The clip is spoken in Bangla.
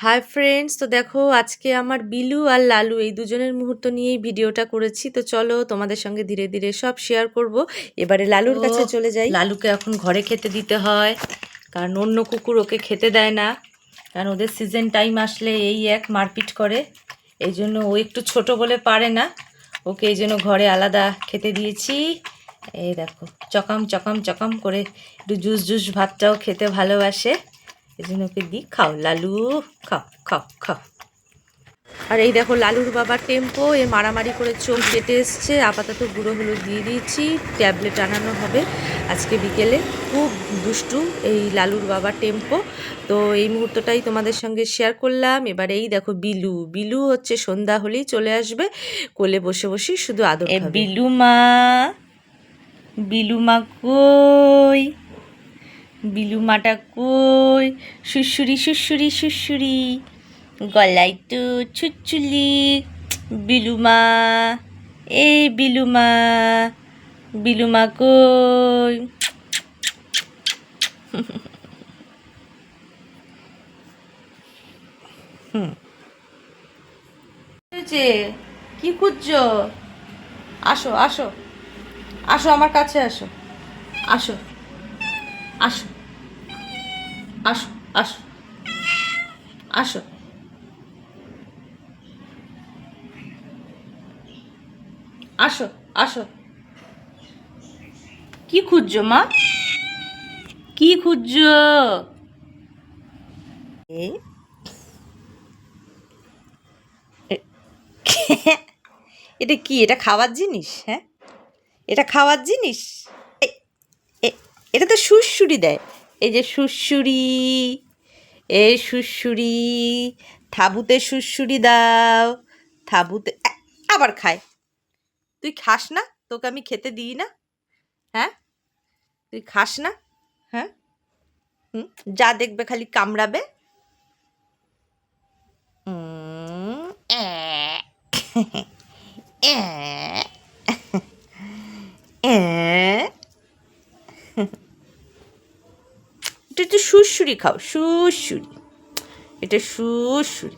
হাই ফ্রেন্ডস, তো দেখো আজকে আমার বিলু আর লালু এই দুজনের মুহূর্ত নিয়েই ভিডিওটা করেছি। তো চলো তোমাদের সঙ্গে ধীরে ধীরে সব শেয়ার করব। এবারে লালুর কাছে চলে যাই। লালুকে এখন ঘরে খেতে দিতে হয়, কারণ অন্য কুকুর ওকে খেতে দেয় না, কারণ ওদের সিজন টাইম আসলে এই এক মারপিট করে। এই জন্য ও একটু ছোট বলে পারে না, ওকে এই জন্য ঘরে আলাদা খেতে দিয়েছি। এই দেখো চকাম চকাম চকাম করে একটু জুস জুস ভাতটাও খেতে ভালোবাসে, এই জন্য ওকে দিই। খাও লালু, খাও খাও খাও। আর এই দেখো লালুর বাবা টেম্পো, এ মারামারি করে চোখ কেটে এসছে। আপাতত গুঁড়ো হলুদ দিয়ে দিয়েছি, ট্যাবলেট আনানো হবে আজকে বিকেলে। খুব দুষ্টু এই লালুর বাবা টেম্পো। তো এই মুহূর্তটাই তোমাদের সঙ্গে শেয়ার করলাম। এবার এই দেখো বিলু, বিলু হচ্ছে সন্ধ্যা হলেই চলে আসবে, কোলে বসে বসে শুধু আদর খাবে। বিলু মা, বিলু মা কই, বিলু মাটা কই, শুশুরি শুশুরি শুশুরি, গলায় তো ছুচুলি। বিলুমা, এই বিলুমা, বিলুমা কই। কি খুঁজছো? আসো আসো আসো, আমার কাছে আসো, আসো আসো আসো আসো আসো। আসো আসো। কি খুঁজছো মা? কি খুঁজছো? এটা কি? এটা খাওয়ার জিনিস? হ্যাঁ, এটা খাওয়ার জিনিস? এটা তো সুড়সুড়ি দেয়। এই যে সুড়সুড়ি, এই সুড়সুড়ি, থাবুতে সুড়সুড়ি দাও, থাবুতে আবার খায়। তুই খাস না? তোকে আমি খেতে দিই না? হ্যাঁ, তুই খাস না? হ্যাঁ, হুম, যা দেখবে খালি কামড়াবে। এটা একটু সুড়সুড়ি খাও, সুড়সুড়ি, এটা সুড়সুড়ি।